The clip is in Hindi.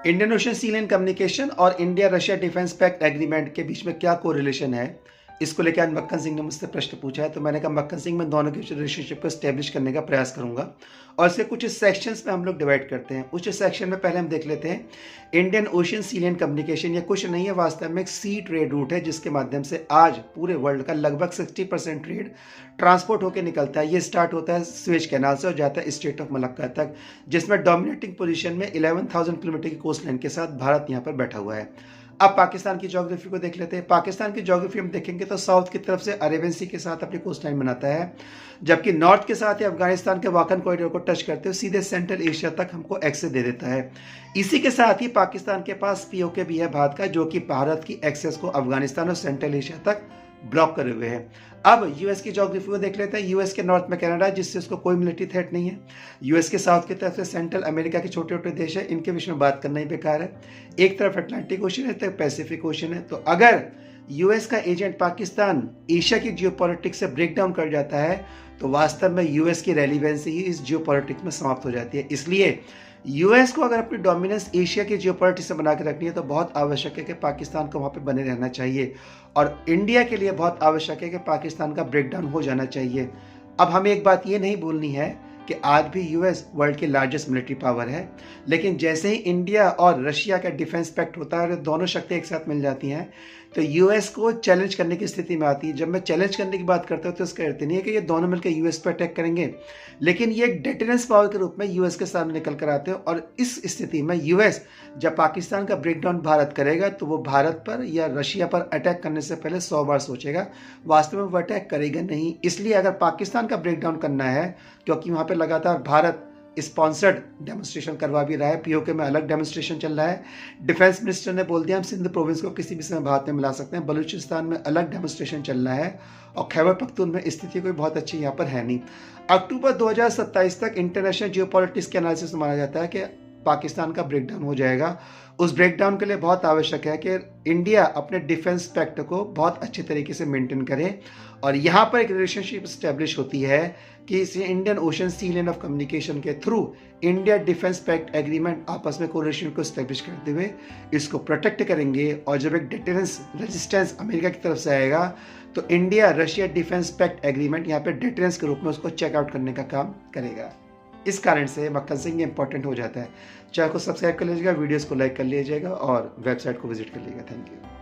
Indian ocean sea lane and communication और India Russia defence pact agreement के बीच में क्या कोरिलेशन है, इसको लेकर आज मक्खन सिंह ने मुझसे प्रश्न पूछा है। तो मैंने कहा मक्खन सिंह, मैं दोनों के रिलेशनशिप को स्टैब्लिश करने का प्रयास करूंगा और इसके कुछ सेक्शंस में हम लोग डिवाइड करते हैं। उस सेक्शन में पहले हम देख लेते हैं Indian ocean sea lane and communication. ये कुछ नहीं है, वास्तव में एक सी ट्रेड रूट है जिसके माध्यम से आज पूरे वर्ल्ड का लगभग 60% ट्रेड ट्रांसपोर्ट होकर निकलता है। ये स्टार्ट होता है स्वेज कैनाल से और जाता है स्ट्रेट ऑफ मलक्का तक, जिसमें डोमिनेटिंग पोजीशन में 11,000 किलोमीटर की कोस्ट लाइन के साथ भारत यहाँ पर बैठा हुआ है। अब पाकिस्तान की ज्योग्राफी को देख लेते हैं। पाकिस्तान की ज्योग्राफी हम देखेंगे तो साउथ की तरफ से अरेबियन सी के साथ अपनी कोस्ट लाइन बनाता है, जबकि नॉर्थ के साथ ही अफगानिस्तान के वाकन कॉरिडोर को टच करते हुए सीधे सेंट्रल एशिया तक हमको एक्सेस दे देता है। इसी के साथ ही पाकिस्तान के पास पीओके भी है भारत का, जो कि भारत की एक्सेस को अफगानिस्तान और सेंट्रल एशिया तक ब्लॉक करे हुए हैं। अब यूएस की ज्योग्राफी को देख लेते हैं। यूएस के नॉर्थ में कनाडा, जिससे उसको कोई मिलिट्री थ्रेट नहीं है। यूएस के साउथ की तरफ से सेंट्रल अमेरिका के छोटे छोटे देश है, इनके विषय में बात करना ही बेकार है। एक तरफ अटलांटिक ओशन है, तो पैसिफिक ओशन है। तो अगर यूएस का एजेंट पाकिस्तान एशिया की जियोपॉलिटिक्स से ब्रेक डाउन कर जाता है तो वास्तव में यूएस की रेलिवेंसी ही इस जियोपॉलिटिक्स में समाप्त हो जाती है। इसलिए यूएस को अगर अपनी डोमिनेंस एशिया की जियोपॉलिटिक्स से बना के रखनी है तो बहुत आवश्यक है कि पाकिस्तान को वहाँ पे बने रहना चाहिए, और इंडिया के लिए बहुत आवश्यक है कि पाकिस्तान का ब्रेकडाउन हो जाना चाहिए। अब हमें एक बात ये नहीं भूलनी है कि आज भी यूएस वर्ल्ड की लार्जेस्ट मिलिट्री पावर है, लेकिन जैसे ही इंडिया और रशिया का डिफेंस पैक्ट होता है और दोनों शक्ति एक साथ मिल जाती हैं तो यूएस को चैलेंज करने की स्थिति में आती है। जब मैं चैलेंज करने की बात करता हूँ तो इसका अर्थ नहीं है कि ये दोनों मिलकर यूएस पर अटैक करेंगे, लेकिन ये एक डेटरेंस पावर के रूप में यूएस के सामने निकल कर आते हैं। और इस स्थिति में यूएस जब पाकिस्तान का ब्रेकडाउन भारत करेगा तो वो भारत पर या रशिया पर अटैक करने से पहले 100 बार सोचेगा, वास्तव में वो अटैक करेगा नहीं। इसलिए अगर पाकिस्तान का ब्रेकडाउन करना है, क्योंकि वहाँ पर लगातार भारत स्पॉन्सर्ड डेमोन्स्ट्रेशन करवा भी रहा है, पीओके में अलग डेमोन्स्ट्रेशन चल रहा है। डिफेंस मिनिस्टर ने बोल दिया हम सिंध प्रोविंस को किसी भी समय भारत में मिला सकते हैं। बलूचिस्तान में अलग डेमोन्स्ट्रेशन चल रहा है और खैबर पख्तून में स्थिति कोई बहुत अच्छी यहाँ पर है नहीं। अक्टूबर 2027 तक इंटरनेशनल जियोपॉलिटिक्स के एनालिसिस माना जाता है कि पाकिस्तान का ब्रेकडाउन हो जाएगा। उस ब्रेकडाउन के लिए बहुत आवश्यक है कि इंडिया अपने डिफेंस पैक्ट को बहुत अच्छे तरीके से मेंटेन करे, और यहाँ पर एक रिलेशनशिप स्टैब्लिश होती है कि इस Indian ocean sea lane of communication के through India defence pact agreement आपस में कोरिलेशन को स्टैब्लिश करते हुए इसको प्रोटेक्ट करेंगे। और जब एक डिटेरेंस रेजिस्टेंस अमेरिका की तरफ से आएगा तो India Russia defence pact agreement यहाँ पे डिटेरेंस के रूप में उसको चेकआउट करने का काम करेगा। इस कारण से मक्खन सिंह इंपॉर्टेंट हो जाता है। चैनल को सब्सक्राइब कर लीजिएगा, वीडियोस को लाइक कर लीजिएगा और वेबसाइट को विजिट कर लीजिएगा। Thank you.